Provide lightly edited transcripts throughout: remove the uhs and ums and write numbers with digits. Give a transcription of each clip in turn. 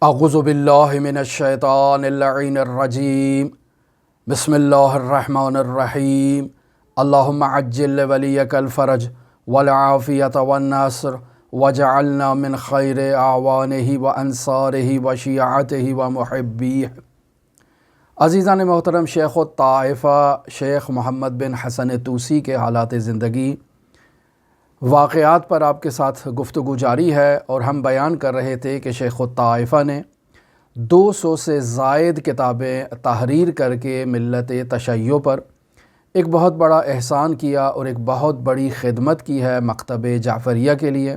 اعوذ باللہ من الشیطان اللعین الرجیم بسم اللہ الرحمن الرحیم اللہم عجل ولیک الفرج والعافیت والنصر وجعلنا من خیر اعوانہ وانصارہ وشیعتہ ومحبیہ۔ عزیزان محترم، شیخ الطائفہ شیخ محمد بن حسن طوسی کے حالات زندگی واقعات پر آپ کے ساتھ گفتگو جاری ہے، اور ہم بیان کر رہے تھے کہ شیخ الطائفہ نے 200 سے زائد کتابیں تحریر کر کے ملت تشیع پر ایک بہت بڑا احسان کیا اور ایک بہت بڑی خدمت کی ہے مکتب جعفریہ کے لیے۔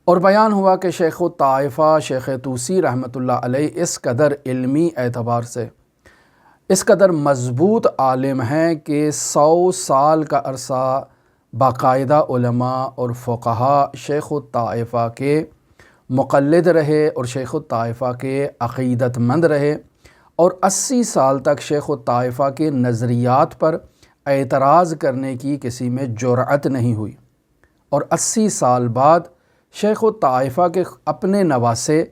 اور بیان ہوا کہ شیخ الطائفہ شیخ طوسی رحمۃ اللہ علیہ اس قدر علمی اعتبار سے اس قدر مضبوط عالم ہیں کہ 100 سال کا عرصہ باقاعدہ علماء اور فقہا شیخ الطائفہ کے مقلد رہے اور شیخ الطائفہ کے عقیدت مند رہے، اور 80 سال تک شیخ الطائفہ کے نظریات پر اعتراض کرنے کی کسی میں جرأت نہیں ہوئی۔ اور 80 سال بعد شیخ الطائفہ کے اپنے نواسے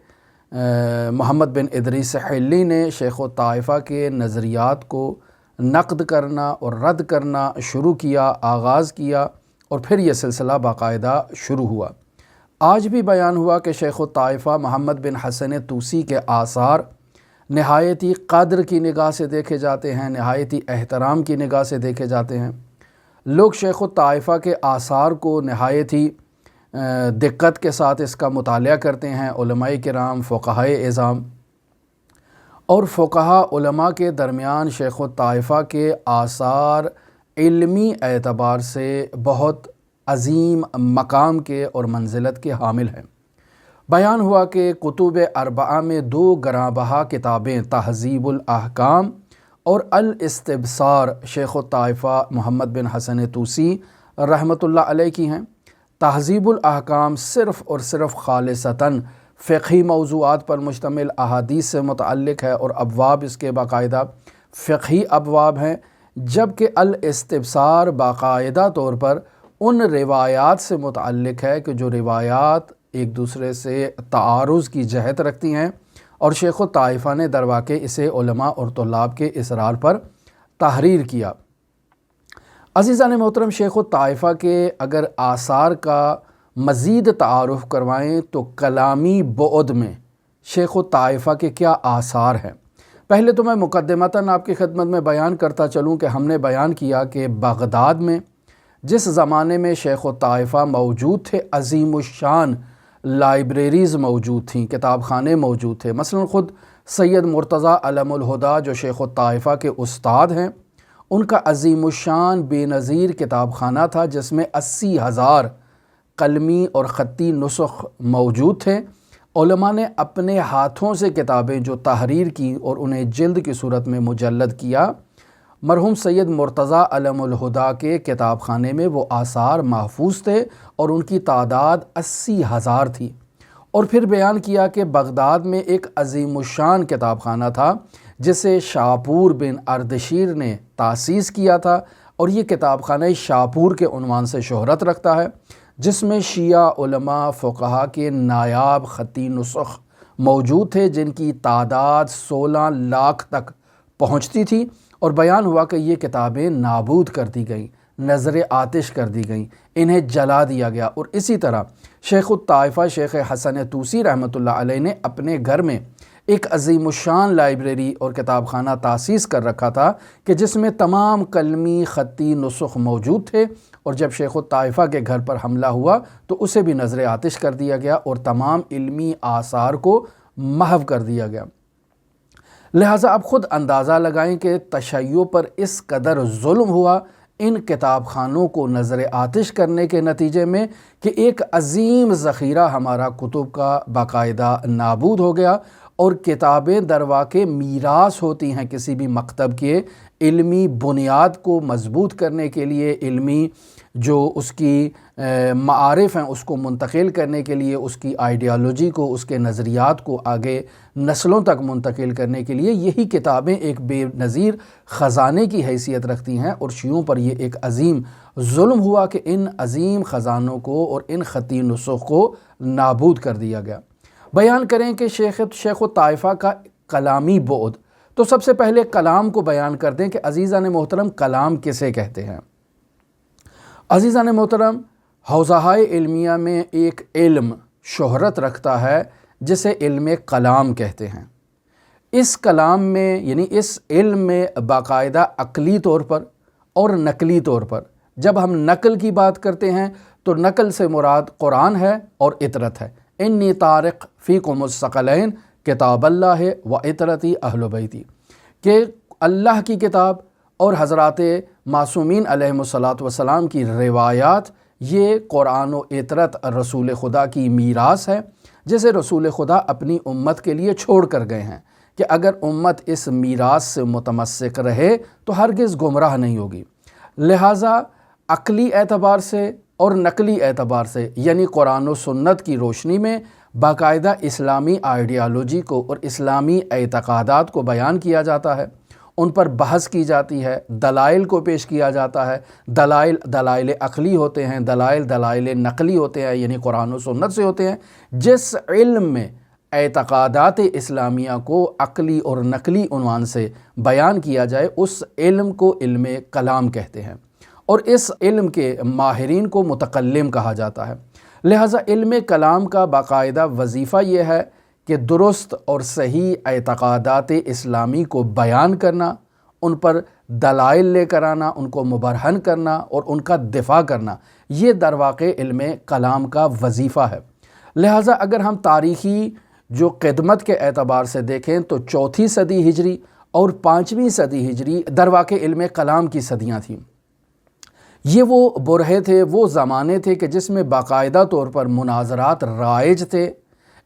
محمد بن ادریس حلی نے شیخ الطائفہ کے نظریات کو نقد کرنا اور رد کرنا شروع کیا، آغاز کیا، اور پھر یہ سلسلہ باقاعدہ شروع ہوا۔ آج بھی بیان ہوا کہ شیخ الطائفہ محمد بن حسن طوسی کے آثار نہایتی قدر کی نگاہ سے دیکھے جاتے ہیں، نہایتی احترام کی نگاہ سے دیکھے جاتے ہیں۔ لوگ شیخ الطائفہ کے آثار کو نہایتی دقت کے ساتھ اس کا مطالعہ کرتے ہیں، علماء کرام، فقہائے اعظام اور فقہا علماء کے درمیان شیخ الطائفہ کے آثار علمی اعتبار سے بہت عظیم مقام کے اور منزلت کے حامل ہیں۔ بیان ہوا کہ کتب اربعہ میں 2 گراں بہا کتابیں تہذیب الاحکام اور الاستبصار شیخ الطائفہ محمد بن حسن طوسی رحمۃ اللہ علیہ کی ہیں۔ تہذیب الاحکام صرف اور صرف خالصتاً فقہی موضوعات پر مشتمل احادیث سے متعلق ہے، اور ابواب اس کے باقاعدہ فقہی ابواب ہیں، جبکہ الاستبصار باقاعدہ طور پر ان روایات سے متعلق ہے کہ جو روایات ایک دوسرے سے تعارض کی جہت رکھتی ہیں، اور شیخ الطائفہ نے درواقع اسے علماء اور طلاب کے اصرار پر تحریر کیا۔ عزیزان محترم، شیخ الطائفہ کے اگر آثار کا مزید تعارف کروائیں تو کلامی بعد میں شیخ الطائفہ کے کیا آثار ہیں۔ پہلے تو میں مقدمتاً آپ کی خدمت میں بیان کرتا چلوں کہ ہم نے بیان کیا کہ بغداد میں جس زمانے میں شیخ الطائفہ موجود تھے، عظیم الشان لائبریریز موجود تھیں، کتاب خانے موجود تھے۔ مثلا خود سید مرتضیٰ علم الہدیٰ جو شیخ الطائفہ کے استاد ہیں، ان کا عظیم الشان بے نظیر کتاب خانہ تھا، جس میں 80,000 قلمی اور خطی نسخ موجود تھے۔ علماء نے اپنے ہاتھوں سے کتابیں جو تحریر کی اور انہیں جلد کی صورت میں مجلد کیا، مرحوم سید مرتضیٰ علم الہدیٰ کے کتاب خانے میں وہ آثار محفوظ تھے، اور ان کی تعداد 80,000 تھی۔ اور پھر بیان کیا کہ بغداد میں ایک عظیم الشان کتاب خانہ تھا جسے شاپور بن اردشیر نے تاسیس کیا تھا، اور یہ کتاب خانہ شاپور کے عنوان سے شہرت رکھتا ہے، جس میں شیعہ علماء فقہا کے نایاب خطی نسخ موجود تھے، جن کی تعداد 16 لاکھ تک پہنچتی تھی۔ اور بیان ہوا کہ یہ کتابیں نابود کر دی گئیں، نظر آتش کر دی گئیں، انہیں جلا دیا گیا۔ اور اسی طرح شیخ الطائفہ شیخ حسن طوسی رحمۃ اللہ علیہ نے اپنے گھر میں ایک عظیم الشان لائبریری اور کتاب خانہ تاسیس کر رکھا تھا کہ جس میں تمام قلمی خطی نسخ موجود تھے، اور جب شیخ الطائفہ کے گھر پر حملہ ہوا تو اسے بھی نظر آتش کر دیا گیا اور تمام علمی آثار کو محو کر دیا گیا۔ لہٰذا آپ خود اندازہ لگائیں کہ تشیع پر اس قدر ظلم ہوا ان کتاب خانوں کو نظر آتش کرنے کے نتیجے میں کہ ایک عظیم ذخیرہ ہمارا کتب کا باقاعدہ نابود ہو گیا۔ اور کتابیں درواقع میراث ہوتی ہیں کسی بھی مکتب کے علمی بنیاد کو مضبوط کرنے کے لیے، علمی جو اس کی معارف ہیں اس کو منتقل کرنے کے لیے، اس کی آئیڈیالوجی کو، اس کے نظریات کو آگے نسلوں تک منتقل کرنے کے لیے یہی کتابیں ایک بے نظیر خزانے کی حیثیت رکھتی ہیں۔ اور شیعوں پر یہ ایک عظیم ظلم ہوا کہ ان عظیم خزانوں کو اور ان خطی نسخ کو نابود کر دیا گیا۔ بیان کریں کہ شیخ و طائفہ کا کلامی بعد، تو سب سے پہلے کلام کو بیان کر دیں کہ عزیزان محترم کلام کسے کہتے ہیں۔ عزیزان محترم، حوزہائے علمیہ میں ایک علم شہرت رکھتا ہے جسے علم کلام کہتے ہیں۔ اس کلام میں یعنی اس علم میں باقاعدہ عقلی طور پر اور نقلی طور پر، جب ہم نقل کی بات کرتے ہیں تو نقل سے مراد قرآن ہے اور اطرت ہے۔ انی طارق فیکم الثقلین کتاب اللہ و اطرتی اہل بیتی، کہ اللہ کی کتاب اور حضرات معصومین علیہم الصلاۃ والسلام کی روایات، یہ قرآن و اطرت رسول خدا کی میراث ہے جسے رسول خدا اپنی امت کے لیے چھوڑ کر گئے ہیں کہ اگر امت اس میراث سے متمسک رہے تو ہرگز گمراہ نہیں ہوگی۔ لہٰذا عقلی اعتبار سے اور نقلی اعتبار سے یعنی قرآن و سنت کی روشنی میں باقاعدہ اسلامی آئیڈیالوجی کو اور اسلامی اعتقادات کو بیان کیا جاتا ہے، ان پر بحث کی جاتی ہے، دلائل کو پیش کیا جاتا ہے۔ دلائل عقلی ہوتے ہیں، دلائل نقلی ہوتے ہیں، یعنی قرآن و سنت سے ہوتے ہیں۔ جس علم میں اعتقادات اسلامیہ کو عقلی اور نقلی عنوان سے بیان کیا جائے اس علم کو علم کلام کہتے ہیں، اور اس علم کے ماہرین کو متکلم کہا جاتا ہے۔ لہٰذا علم کلام کا باقاعدہ وظیفہ یہ ہے کہ درست اور صحیح اعتقادات اسلامی کو بیان کرنا، ان پر دلائل لے کر آنا، ان کو مبرہن کرنا اور ان کا دفاع کرنا، یہ در واقع علم کلام کا وظیفہ ہے۔ لہٰذا اگر ہم تاریخی جو قدمت کے اعتبار سے دیکھیں تو 4 صدی ہجری اور 5ویں صدی ہجری در واقع علم کلام کی صدیاں تھیں۔ یہ وہ برہے تھے، وہ زمانے تھے کہ جس میں باقاعدہ طور پر مناظرات رائج تھے۔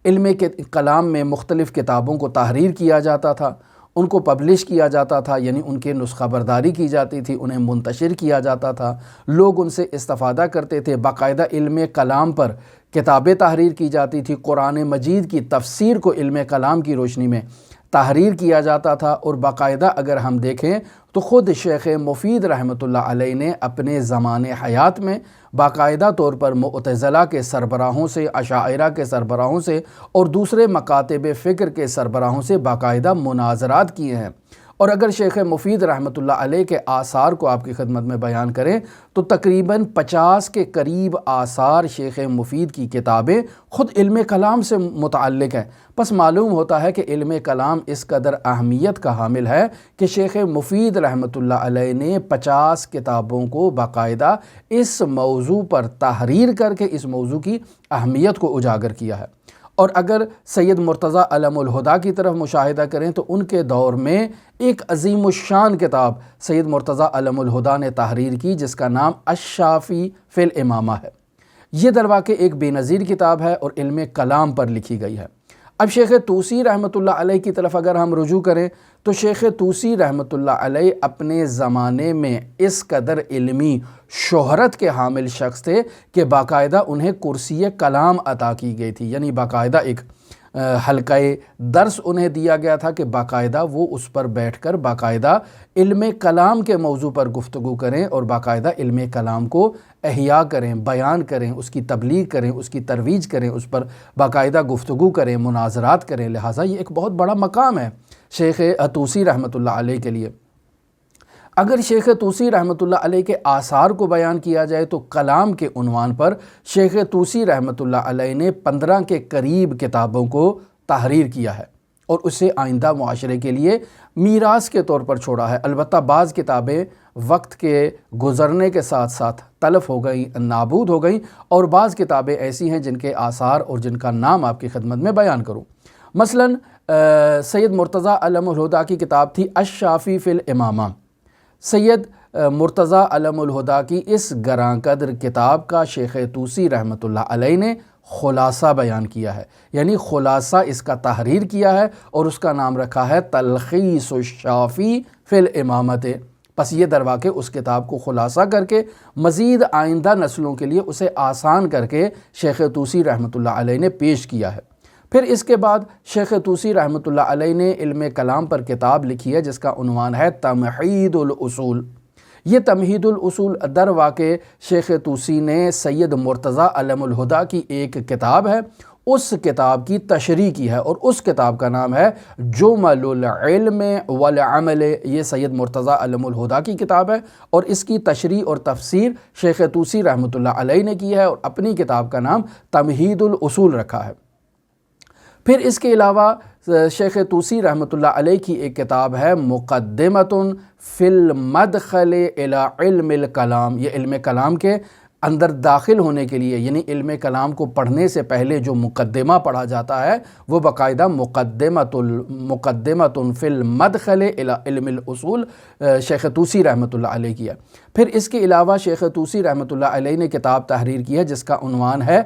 علم کلام میں مختلف کتابوں کو تحریر کیا جاتا تھا، ان کو پبلش کیا جاتا تھا، یعنی ان کے نسخہ برداری کی جاتی تھی، انہیں منتشر کیا جاتا تھا، لوگ ان سے استفادہ کرتے تھے۔ باقاعدہ علم کلام پر کتابیں تحریر کی جاتی تھی، قرآن مجید کی تفسیر کو علم کلام کی روشنی میں تحریر کیا جاتا تھا۔ اور باقاعدہ اگر ہم دیکھیں تو خود شیخ مفید رحمۃ اللہ علیہ نے اپنے زمان حیات میں باقاعدہ طور پر معتزلہ کے سربراہوں سے، اشاعرہ کے سربراہوں سے اور دوسرے مکاتب فکر کے سربراہوں سے باقاعدہ مناظرات کیے ہیں۔ اور اگر شیخ مفید رحمۃ اللہ علیہ کے آثار کو آپ کی خدمت میں بیان کریں تو تقریباً 50 کے قریب آثار شیخ مفید کی کتابیں خود علم کلام سے متعلق ہیں۔ پس معلوم ہوتا ہے کہ علم کلام اس قدر اہمیت کا حامل ہے کہ شیخ مفید رحمۃ اللہ علیہ نے 50 کتابوں کو باقاعدہ اس موضوع پر تحریر کر کے اس موضوع کی اہمیت کو اجاگر کیا ہے۔ اور اگر سید مرتضیٰ علم الہدیٰ کی طرف مشاہدہ کریں تو ان کے دور میں ایک عظیم الشان کتاب سید مرتضیٰ علم الہدیٰ نے تحریر کی جس کا نام الشافی فی الامامہ ہے۔ یہ در واقع ایک بے نظیر کتاب ہے اور علم کلام پر لکھی گئی ہے۔ اب شیخ طوسی رحمۃ اللہ علیہ کی طرف اگر ہم رجوع کریں تو شیخ طوسی رحمۃ اللہ علیہ اپنے زمانے میں اس قدر علمی شہرت کے حامل شخص تھے کہ باقاعدہ انہیں کرسی کلام عطا کی گئی تھی، یعنی باقاعدہ ایک حلقہ درس انہیں دیا گیا تھا کہ باقاعدہ وہ اس پر بیٹھ کر باقاعدہ علم کلام کے موضوع پر گفتگو کریں اور باقاعدہ علم کلام کو احیاء کریں، بیان کریں، اس کی تبلیغ کریں، اس کی ترویج کریں، اس پر باقاعدہ گفتگو کریں، مناظرات کریں۔ لہٰذا یہ ایک بہت بڑا مقام ہے شیخ طوسی رحمۃ اللہ علیہ کے لیے۔ اگر شیخ طوسی رحمۃ اللہ علیہ کے آثار کو بیان کیا جائے تو کلام کے عنوان پر شیخ طوسی رحمۃ اللہ علیہ نے 15 کے قریب کتابوں کو تحریر کیا ہے اور اسے آئندہ معاشرے کے لیے میراث کے طور پر چھوڑا ہے۔ البتہ بعض کتابیں وقت کے گزرنے کے ساتھ ساتھ تلف ہو گئیں، نابود ہو گئیں، اور بعض کتابیں ایسی ہیں جن کے آثار اور جن کا نام آپ کی خدمت میں بیان کروں۔ مثلاً سید مرتضیٰ علم الہدیٰ کی کتاب تھی الشافی فی الامامہ۔ سید مرتضیٰ علم الہدیٰ کی اس گراں قدر کتاب کا شیخ طوسی رحمۃ اللہ علیہ نے خلاصہ بیان کیا ہے، یعنی خلاصہ اس کا تحریر کیا ہے اور اس کا نام رکھا ہے تلخیص الشافی فی الامامۃ۔ پس یہ در واقع اس کتاب کو خلاصہ کر کے مزید آئندہ نسلوں کے لیے اسے آسان کر کے شیخ طوسی رحمۃ اللہ علیہ نے پیش کیا ہے۔ پھر اس کے بعد شیخ طوسی رحمۃ اللہ علیہ نے علم کلام پر کتاب لکھی ہے جس کا عنوان ہے تمہید الاصول۔ یہ تمہید الاصول در واقع شیخ طوسی نے سید مرتضیٰ علم الہدیٰ کی ایک کتاب ہے، اس کتاب کی تشریح کی ہے، اور اس کتاب کا نام ہے جمل العلم والعمل۔ یہ سید مرتضیٰ علم الہدیٰ کی کتاب ہے، اور اس کی تشریح اور تفسیر شیخ طوسی رحمۃ اللہ علیہ نے کی ہے، اور اپنی کتاب کا نام تمہید الاصول رکھا ہے۔ پھر اس کے علاوہ شیخ طوسی رحمۃ اللہ علیہ کی ایک کتاب ہے مقدمۃ فی المدخل الی علم الکلام۔ یہ علم کلام کے اندر داخل ہونے کے لیے، یعنی علم کلام کو پڑھنے سے پہلے جو مقدمہ پڑھا جاتا ہے وہ باقاعدہ مقدمۃ فی المدخل الی علم الاصول شیخ طوسی رحمۃ اللہ علیہ کی ہے۔ پھر اس کے علاوہ شیخ طوسی رحمۃ اللہ علیہ نے کتاب تحریر کی ہے جس کا عنوان ہے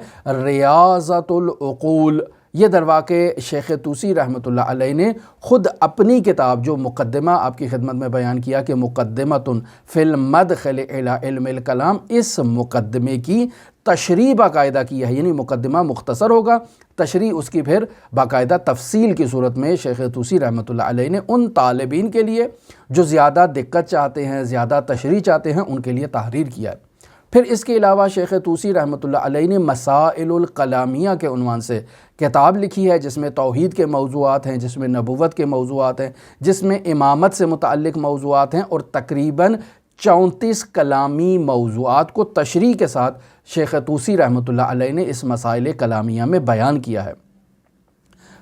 ریاضۃ العقول۔ یہ درواقع شیخ طوسی رحمۃ اللہ علیہ نے خود اپنی کتاب جو مقدمہ آپ کی خدمت میں بیان کیا کہ مقدمۃ فی المدخل الی علم الکلام، اس مقدمے کی تشریح باقاعدہ کی ہے، یعنی مقدمہ مختصر ہوگا، تشریح اس کی پھر باقاعدہ تفصیل کی صورت میں شیخ طوسی رحمۃ اللہ علیہ نے ان طالبین کے لیے جو زیادہ دقت چاہتے ہیں، زیادہ تشریح چاہتے ہیں، ان کے لیے تحریر کیا ہے۔ پھر اس کے علاوہ شیخ طوسی رحمۃ اللہ علیہ نے مسائل الکلامیہ کے عنوان سے کتاب لکھی ہے جس میں توحید کے موضوعات ہیں، جس میں نبوت کے موضوعات ہیں، جس میں امامت سے متعلق موضوعات ہیں، اور تقریباً 34 کلامی موضوعات کو تشریح کے ساتھ شیخ طوسی رحمۃ اللہ علیہ نے اس مسائل کلامیہ میں بیان کیا ہے۔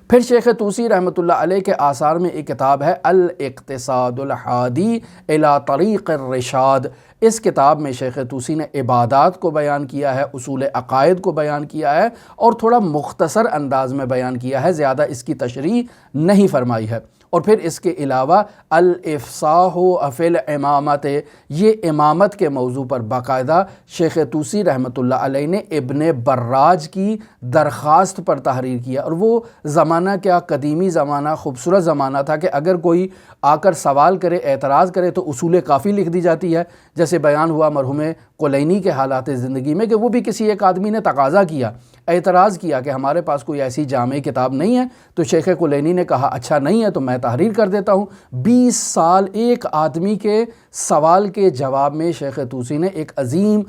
پھر شیخ طوسی رحمۃ اللہ علیہ کے آثار میں ایک کتاب ہے الاقتصاد الحادی الی طریق الرشاد۔ اس کتاب میں شیخ طوسی نے عبادات کو بیان کیا ہے، اصول عقائد کو بیان کیا ہے، اور تھوڑا مختصر انداز میں بیان کیا ہے، زیادہ اس کی تشریح نہیں فرمائی ہے۔ اور پھر اس کے علاوہ الافصاح فی الامامت، یہ امامت کے موضوع پر باقاعدہ شیخ طوسی رحمۃ اللہ علیہ نے ابن براج کی درخواست پر تحریر کیا، اور وہ زمانہ کیا قدیمی زمانہ، خوبصورت زمانہ تھا کہ اگر کوئی آ کر سوال کرے، اعتراض کرے تو اصول کافی لکھ دی جاتی ہے، جیسے بیان ہوا مرحوم کلینی کے حالات زندگی میں کہ وہ بھی کسی ایک آدمی نے تقاضا کیا، اعتراض کیا کہ ہمارے پاس کوئی ایسی جامع کتاب نہیں ہے، تو شیخ کلینی نے کہا اچھا نہیں ہے تو میں تحریر کر دیتا ہوں۔ 20 سال ایک آدمی کے سوال کے جواب میں شیخ طوسی نے ایک عظیم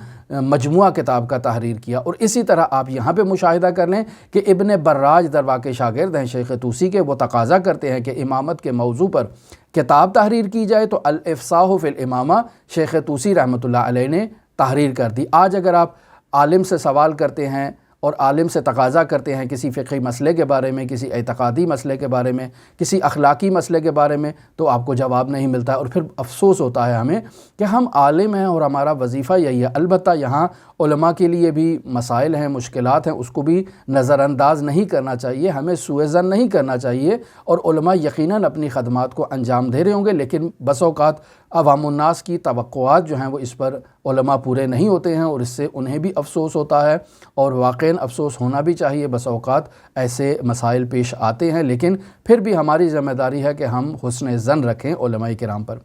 مجموعہ کتاب کا تحریر کیا۔ اور اسی طرح آپ یہاں پہ مشاہدہ کر لیں کہ ابن براج درواقع شاگرد ہیں شیخ طوسی کے، وہ تقاضا کرتے ہیں کہ امامت کے موضوع پر کتاب تحریر کی جائے، تو الافصاح فی الامامہ شیخ طوسی رحمۃ اللہ علیہ نے تحریر کر دی۔ آج اگر آپ عالم سے سوال کرتے ہیں اور عالم سے تقاضا کرتے ہیں کسی فقہی مسئلے کے بارے میں، کسی اعتقادی مسئلے کے بارے میں، کسی اخلاقی مسئلے کے بارے میں، تو آپ کو جواب نہیں ملتا ہے، اور پھر افسوس ہوتا ہے ہمیں کہ ہم عالم ہیں اور ہمارا وظیفہ یہی ہے۔ البتہ یہاں علماء کے لیے بھی مسائل ہیں، مشکلات ہیں، اس کو بھی نظر انداز نہیں کرنا چاہیے، ہمیں سوء ظن نہیں کرنا چاہیے، اور علماء یقیناً اپنی خدمات کو انجام دے رہے ہوں گے، لیکن بس اوقات عوام الناس کی توقعات جو ہیں وہ اس پر علماء پورے نہیں ہوتے ہیں، اور اس سے انہیں بھی افسوس ہوتا ہے، اور واقعاً افسوس ہونا بھی چاہیے۔ بس اوقات ایسے مسائل پیش آتے ہیں، لیکن پھر بھی ہماری ذمہ داری ہے کہ ہم حسن ظن رکھیں علماء کرام پر۔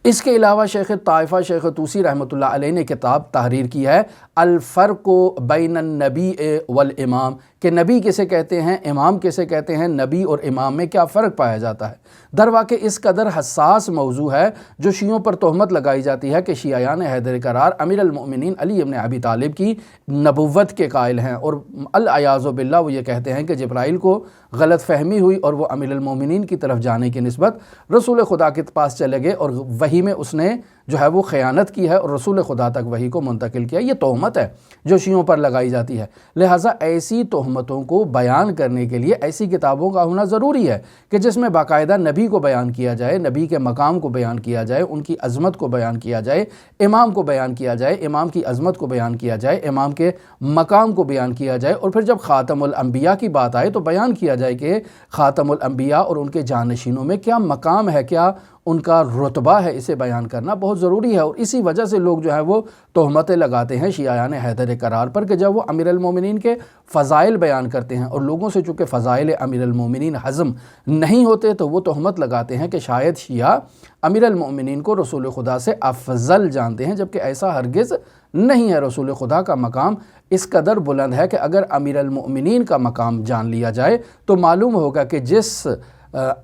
اس کے علاوہ شیخ طائفہ شیخ طوسی رحمۃ اللہ علیہ نے کتاب تحریر کی ہے الفرق بین النبی والامام، کہ نبی کسے کہتے ہیں، امام کسے کہتے ہیں، نبی اور امام میں کیا فرق پایا جاتا ہے۔ درواقع اس قدر حساس موضوع ہے جو شیعوں پر تہمت لگائی جاتی ہے کہ شیعیان حیدر قرار امیر المؤمنین علی ابن ابی طالب کی نبوت کے قائل ہیں، اور العیاذ باللہ وہ یہ کہتے ہیں کہ جبرائیل کو غلط فہمی ہوئی اور وہ امیر المؤمنین کی طرف جانے کی نسبت رسول خدا کے پاس چلے گئے، اور وحی میں اس نے جو ہے وہ خیانت کی ہے اور رسول خدا تک وحی کو منتقل کیا۔ یہ تہمت ہے جو شیعوں پر لگائی جاتی ہے، لہٰذا ایسی تہمتوں کو بیان کرنے کے لیے ایسی کتابوں کا ہونا ضروری ہے کہ جس میں باقاعدہ نبی کو بیان کیا جائے، نبی کے مقام کو بیان کیا جائے، ان کی عظمت کو بیان کیا جائے، امام کو بیان کیا جائے، امام کی عظمت کو بیان کیا جائے، امام کے مقام کو بیان کیا جائے، اور پھر جب خاتم الانبیاء کی بات آئے تو بیان کیا جائے کہ خاتم الانبیاء اور ان کے جانشینوں میں کیا مقام ہے، کیا ان کا رتبہ ہے، اسے بیان کرنا بہت ضروری ہے۔ اور اسی وجہ سے لوگ جو ہے وہ تہمتیں لگاتے ہیں شیعیان حیدر قرار پر کہ جب وہ امیر المومنین کے فضائل بیان کرتے ہیں اور لوگوں سے چونکہ فضائل امیر المومنین ہضم نہیں ہوتے تو وہ تہمت لگاتے ہیں کہ شاید شیعہ امیر المومنین کو رسول خدا سے افضل جانتے ہیں، جبکہ ایسا ہرگز نہیں ہے۔ رسول خدا کا مقام اس قدر بلند ہے کہ اگر امیر المومنین کا مقام جان لیا جائے تو معلوم ہوگا کہ جس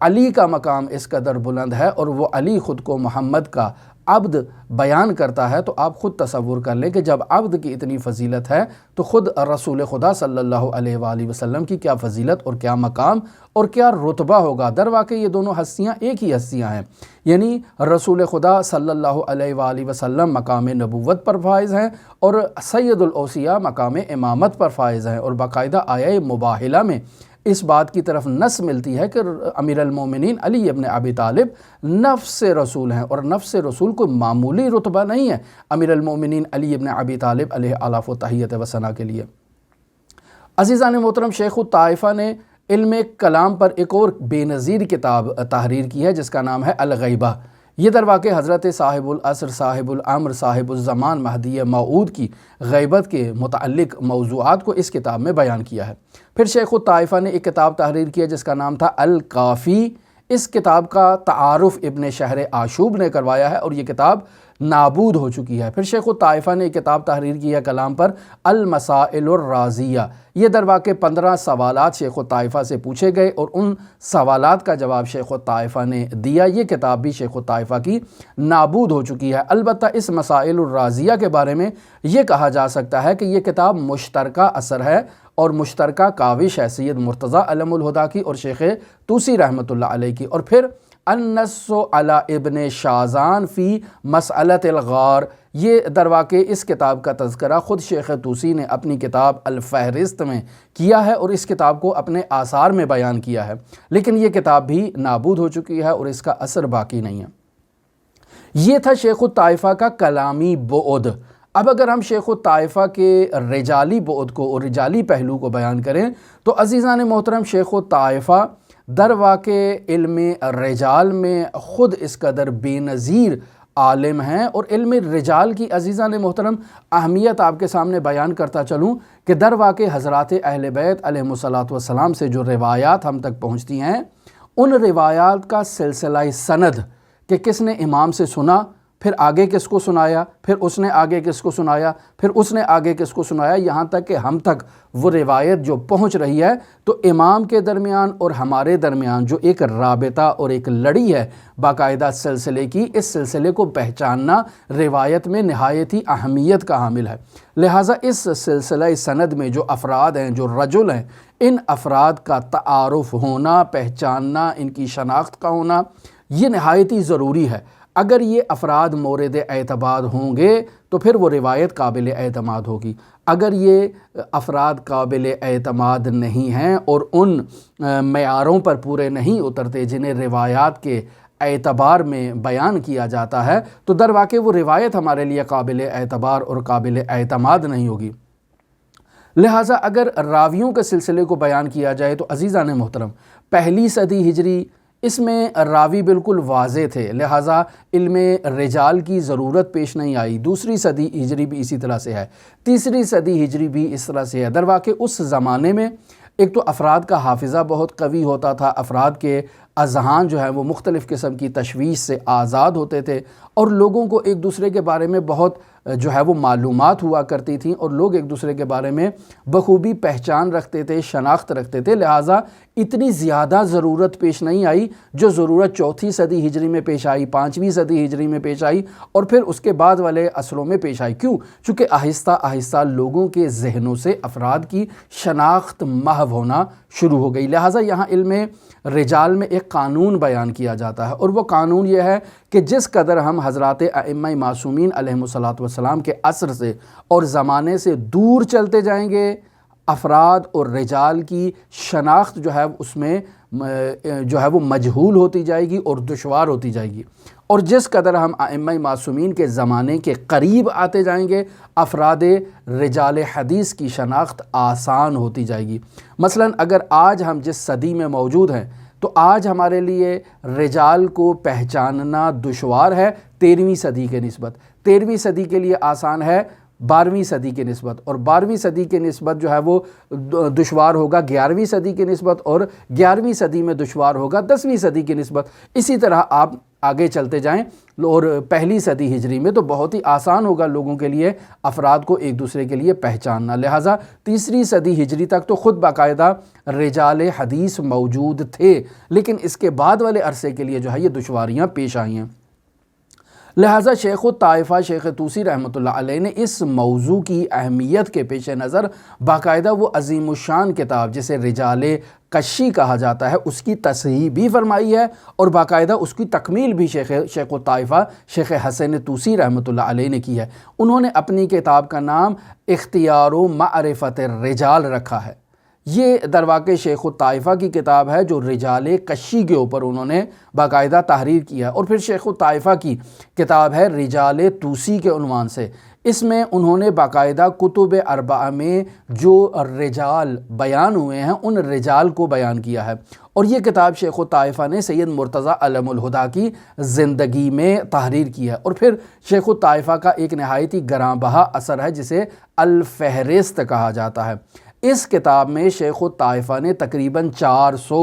علی کا مقام اس قدر بلند ہے اور وہ علی خود کو محمد کا عبد بیان کرتا ہے تو آپ خود تصور کر لیں کہ جب عبد کی اتنی فضیلت ہے تو خود رسول خدا صلی اللہ علیہ وآلہ وسلم کی کیا فضیلت اور کیا مقام اور کیا رتبہ ہوگا۔ در واقع یہ دونوں ہستیاں ایک ہی ہستیاں ہیں، یعنی رسول خدا صلی اللہ علیہ وآلہ وسلم مقام نبوت پر فائز ہیں اور سید الاوصیاء مقام امامت پر فائز ہیں، اور باقاعدہ آیہ مباہلہ میں اس بات کی طرف نص ملتی ہے کہ امیر المومنین علی ابن ابی طالب نفس رسول ہیں، اور نفس رسول کوئی معمولی رتبہ نہیں ہے امیر المومنین علی ابن ابی طالب علیہ الاف و تحیت و ثنا کے لیے۔ عزیزان محترم، شیخ الطائفہ نے علم کلام پر ایک اور بے نظیر کتاب تحریر کی ہے جس کا نام ہے الغیبہ۔ یہ در واقع حضرت صاحب العصر، صاحب الامر، صاحب الزمان مہدی موعود کی غیبت کے متعلق موضوعات کو اس کتاب میں بیان کیا ہے۔ پھر شیخ الطائفہ نے ایک کتاب تحریر کی ہے جس کا نام تھا الکافی۔ اس کتاب کا تعارف ابن شہر آشوب نے کروایا ہے اور یہ کتاب نابود ہو چکی ہے۔ پھر شیخ الطائفہ نے ایک کتاب تحریر کی ہے کلام پر المسائل الرازیہ۔ یہ در واقع 15 سوالات شیخ الطائفہ سے پوچھے گئے اور ان سوالات کا جواب شیخ الطائفہ نے دیا۔ یہ کتاب بھی شیخ الطائفہ کی نابود ہو چکی ہے۔ البتہ اس مسائل الرازیہ کے بارے میں یہ کہا جا سکتا ہے کہ یہ کتاب مشترکہ اثر ہے اور مشترکہ کاوش ہے سید مرتضیٰ علم الہدیٰ کی اور شیخ طوسی رحمۃ اللہ علیہ کی۔ اور پھر النص علی ابن شازان فی مسئلۃ الغار، یہ در واقع اس کتاب کا تذکرہ خود شیخ طوسی نے اپنی کتاب الفہرست میں کیا ہے اور اس کتاب کو اپنے آثار میں بیان کیا ہے، لیکن یہ کتاب بھی نابود ہو چکی ہے اور اس کا اثر باقی نہیں ہے۔ یہ تھا شیخ الطائفہ کا کلامی بعد۔ اب اگر ہم شیخ الطائفہ کے رجالی بعد کو اور رجالی پہلو کو بیان کریں تو عزیزان محترم، شیخ الطائفہ در واقع علم رجال میں خود اس قدر بے نظیر عالم ہیں، اور علم رجال کی عزیزان محترم اہمیت آپ کے سامنے بیان کرتا چلوں کہ در واقع حضرات اہل بیت علیہم الصلاۃ والسلام سے جو روایات ہم تک پہنچتی ہیں، ان روایات کا سلسلہ سند کہ کس نے امام سے سنا، پھر آگے کس کو سنایا، پھر اس نے آگے کس کو سنایا، پھر اس نے آگے کس کو سنایا، یہاں تک کہ ہم تک وہ روایت جو پہنچ رہی ہے تو امام کے درمیان اور ہمارے درمیان جو ایک رابطہ اور ایک لڑی ہے باقاعدہ سلسلے کی، اس سلسلے کو پہچاننا روایت میں نہایت ہی اہمیت کا حامل ہے۔ لہٰذا اس سلسلہ سند میں جو افراد ہیں، جو رجل ہیں، ان افراد کا تعارف ہونا، پہچاننا، ان کی شناخت کا ہونا یہ نہایت ہی ضروری ہے۔ اگر یہ افراد مورد اعتماد ہوں گے تو پھر وہ روایت قابل اعتماد ہوگی۔ اگر یہ افراد قابل اعتماد نہیں ہیں اور ان معیاروں پر پورے نہیں اترتے جنہیں روایات کے اعتبار میں بیان کیا جاتا ہے تو در واقع وہ روایت ہمارے لیے قابل اعتبار اور قابل اعتماد نہیں ہوگی۔ لہٰذا اگر راویوں کے سلسلے کو بیان کیا جائے تو عزیزان محترم، پہلی صدی ہجری اس میں راوی بالکل واضح تھے، لہٰذا علم رجال کی ضرورت پیش نہیں آئی۔ دوسری صدی ہجری بھی اسی طرح سے ہے، تیسری صدی ہجری بھی اس طرح سے ہے۔ در واقع اس زمانے میں ایک تو افراد کا حافظہ بہت قوی ہوتا تھا، افراد کے اذہان جو ہے وہ مختلف قسم کی تشویش سے آزاد ہوتے تھے، اور لوگوں کو ایک دوسرے کے بارے میں بہت جو ہے وہ معلومات ہوا کرتی تھیں اور لوگ ایک دوسرے کے بارے میں بخوبی پہچان رکھتے تھے، شناخت رکھتے تھے۔ لہٰذا اتنی زیادہ ضرورت پیش نہیں آئی جو ضرورت چوتھی صدی ہجری میں پیش آئی، پانچویں صدی ہجری میں پیش آئی اور پھر اس کے بعد والے عصروں میں پیش آئی۔ کیوں؟ چونکہ آہستہ آہستہ لوگوں کے ذہنوں سے افراد کی شناخت محو ہونا شروع ہو گئی۔ لہٰذا یہاں علم رجال میں ایک قانون بیان کیا جاتا ہے، اور وہ قانون یہ ہے کہ جس قدر ہم حضرات ائمہ معصومین علیہم الصلاۃ والسلام کے عصر سے اور زمانے سے دور چلتے جائیں گے، افراد اور رجال کی شناخت جو ہے اس میں جو ہے وہ مجہول ہوتی جائے گی اور دشوار ہوتی جائے گی، اور جس قدر ہم ائمہ معصومین کے زمانے کے قریب آتے جائیں گے، افراد رجال حدیث کی شناخت آسان ہوتی جائے گی۔ مثلا اگر آج ہم جس صدی میں موجود ہیں تو آج ہمارے لیے رجال کو پہچاننا دشوار ہے 13ویں صدی کے نسبت، 13ویں صدی کے لیے آسان ہے 12ویں صدی کے نسبت، اور 12ویں صدی کے نسبت جو ہے وہ دشوار ہوگا 11ویں صدی کے نسبت، اور 11ویں صدی میں دشوار ہوگا 10ویں صدی کے نسبت۔ اسی طرح آپ آگے چلتے جائیں اور پہلی صدی ہجری میں تو بہت ہی آسان ہوگا لوگوں کے لیے افراد کو ایک دوسرے کے لیے پہچاننا۔ لہٰذا تیسری صدی ہجری تک تو خود باقاعدہ رجال حدیث موجود تھے، لیکن اس کے بعد والے عرصے کے لیے جو ہے یہ دشواریاں پیش آئی ہیں۔ لہٰذا شیخ الطائفہ شیخ طوسی رحمۃ اللہ علیہ نے اس موضوع کی اہمیت کے پیش نظر باقاعدہ وہ عظیم الشان کتاب جسے رجال کشی کہا جاتا ہے اس کی تصحیح بھی فرمائی ہے، اور باقاعدہ اس کی تکمیل بھی شیخ الطائفہ شیخ حسن طوسی رحمۃ اللہ علیہ نے کی ہے۔ انہوں نے اپنی کتاب کا نام اختیار و معرفت الرجال رکھا ہے۔ یہ در واقع شیخ الطائفہ کی کتاب ہے جو رجال کشی کے اوپر انہوں نے باقاعدہ تحریر کیا ہے، اور پھر شیخ الطائفہ کی کتاب ہے رجال طوسی کے عنوان سے۔ اس میں انہوں نے باقاعدہ کتب اربعہ میں جو رجال بیان ہوئے ہیں ان رجال کو بیان کیا ہے، اور یہ کتاب شیخ الطائفہ نے سید مرتضیٰ علم الہدیٰ کی زندگی میں تحریر کی ہے۔ اور پھر شیخ الطائفہ کا ایک نہایت ہی گراں بہا اثر ہے جسے الفہرست کہا جاتا ہے۔ اس کتاب میں شیخ الطائفہ نے تقریباً 400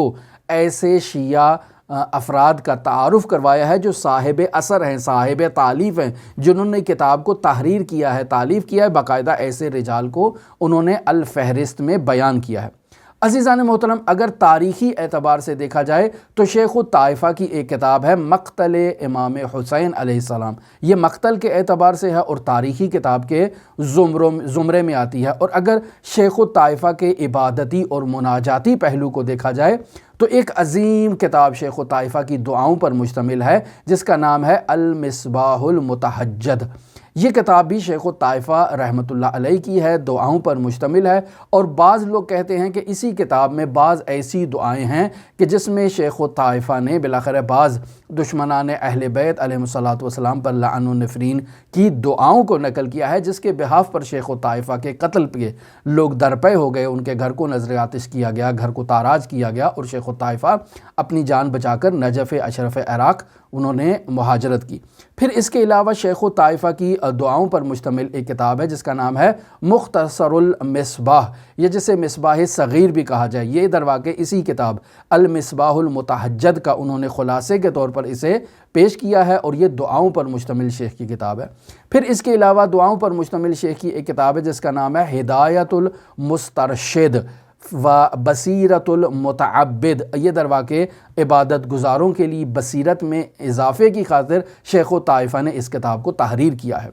ایسے شیعہ افراد کا تعارف کروایا ہے جو صاحب اثر ہیں، صاحب تالیف ہیں، جنہوں نے کتاب کو تحریر کیا ہے، تالیف کیا ہے، باقاعدہ ایسے رجال کو انہوں نے الفہرست میں بیان کیا ہے۔ عزیزان محترم، اگر تاریخی اعتبار سے دیکھا جائے تو شیخ الطائفہ کی ایک کتاب ہے مقتل امام حسین علیہ السلام، یہ مقتل کے اعتبار سے ہے اور تاریخی کتاب کے زمرے میں آتی ہے۔ اور اگر شیخ الطائفہ کے عبادتی اور مناجاتی پہلو کو دیکھا جائے تو ایک عظیم کتاب شیخ الطائفہ کی دعاؤں پر مشتمل ہے جس کا نام ہے المصباح المتہجد۔ یہ کتاب بھی شیخ الطائفہ رحمۃ اللہ علیہ کی ہے، دعاؤں پر مشتمل ہے، اور بعض لوگ کہتے ہیں کہ اسی کتاب میں بعض ایسی دعائیں ہیں کہ جس میں شیخ الطائفہ نے بالآخر بعض دشمنان اہل بیت علیہ الصلاۃ والسلام پر لعن و نفرین کی دعاؤں کو نقل کیا ہے، جس کے بحاف پر شیخ الطائفہ کے قتل پہ لوگ درپے ہو گئے، ان کے گھر کو نذر آتش کیا گیا، گھر کو تاراج کیا گیا، اور شیخ الطائفہ اپنی جان بچا کر نجف اشرف عراق انہوں نے مہاجرت کی۔ پھر اس کے علاوہ شیخ الطائفہ کی دعاؤں پر مشتمل ایک کتاب ہے جس کا نام ہے مختصر المصباح، یا جسے مصباح صغیر بھی کہا جائے۔ یہ در واقع اسی کتاب المصباح المتہجد کا انہوں نے خلاصے کے طور پر اسے پیش کیا ہے، اور یہ دعاؤں پر مشتمل شیخ کی کتاب ہے۔ پھر اس کے علاوہ دعاؤں پر مشتمل شیخ کی ایک کتاب ہے جس کا نام ہے ہدایت المسترشد و بصیرت المتعبد، یہ در واقع عبادت گزاروں کے لیے بصیرت میں اضافے کی خاطر شیخ الطائفہ نے اس کتاب کو تحریر کیا ہے۔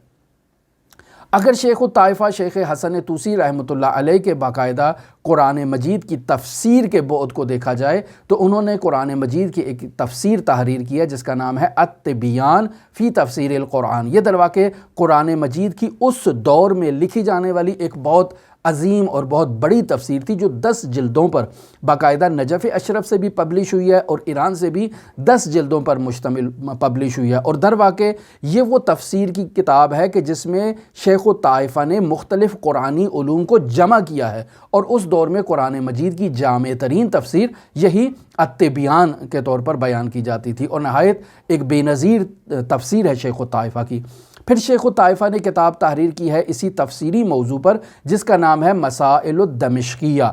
اگر شیخ الطائفہ شیخ حسن طوسی رحمۃ اللہ علیہ کے باقاعدہ قرآن مجید کی تفسیر کے بعد کو دیکھا جائے تو انہوں نے قرآن مجید کی ایک تفسیر تحریر کی ہے جس کا نام ہے التبیان فی تفسیر القرآن۔ یہ در واقع قرآن مجید کی اس دور میں لکھی جانے والی ایک بہت عظیم اور بہت بڑی تفسیر تھی جو 10 جلدوں پر باقاعدہ نجف اشرف سے بھی پبلش ہوئی ہے اور ایران سے بھی 10 جلدوں پر مشتمل پبلش ہوئی ہے، اور در واقع یہ وہ تفسیر کی کتاب ہے کہ جس میں شیخ الطائفہ نے مختلف قرآنی علوم کو جمع کیا ہے، اور اس دور میں قرآن مجید کی جامع ترین تفسیر یہی التبیان کے طور پر بیان کی جاتی تھی، اور نہایت ایک بے نظیر تفسیر ہے شیخ الطائفہ کی۔ پھر شیخ الطائفہ نے کتاب تحریر کی ہے اسی تفسیری موضوع پر جس کا نام ہے مسائل الدمشقیہ۔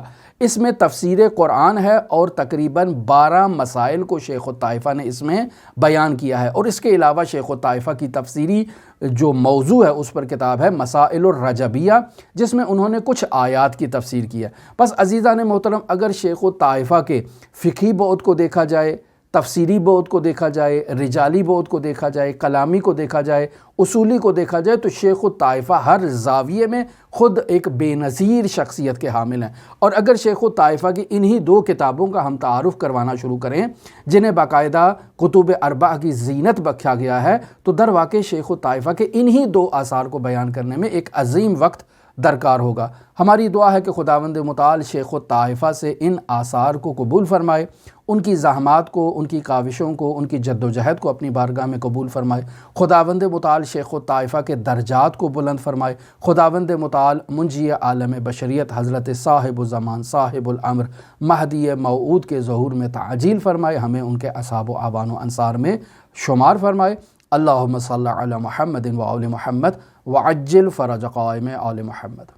اس میں تفسیر قرآن ہے اور تقریباً 12 مسائل کو شیخ الطائفہ نے اس میں بیان کیا ہے، اور اس کے علاوہ شیخ الطائفہ کی تفسیری جو موضوع ہے اس پر کتاب ہے مسائل الرجبیہ جس میں انہوں نے کچھ آیات کی تفسیر کی ہے۔ بس عزیزان محترم، اگر شیخ الطائفہ کے فقہی بعد کو دیکھا جائے، تفسیری بعد کو دیکھا جائے، رجالی بعد کو دیکھا جائے، کلامی کو دیکھا جائے، اصولی کو دیکھا جائے، تو شیخ الطائفہ ہر زاویے میں خود ایک بے نظیر شخصیت کے حامل ہیں۔ اور اگر شیخ الطائفہ کی انہی 2 کتابوں کا ہم تعارف کروانا شروع کریں جنہیں باقاعدہ کتب اربعہ کی زینت بخشا گیا ہے، تو در واقع شیخ الطائفہ کے انہی 2 آثار کو بیان کرنے میں ایک عظیم وقت درکار ہوگا۔ ہماری دعا ہے کہ خداوند متعال شیخ الطائفہ سے ان آثار کو قبول فرمائے، ان کی زحمات کو، ان کی کاوشوں کو، ان کی جد و جہد کو اپنی بارگاہ میں قبول فرمائے۔ خداوند متعال شیخ الطائفہ کے درجات کو بلند فرمائے۔ خداوند متعال منجی عالم بشریت حضرت صاحب الزمان صاحب الامر مہدی موعود کے ظہور میں تعجیل فرمائے، ہمیں ان کے اصحاب و اعوان و انصار میں شمار فرمائے۔ اللہم صلی علی محمد و آل محمد وعجل فرج قائم آل محمد۔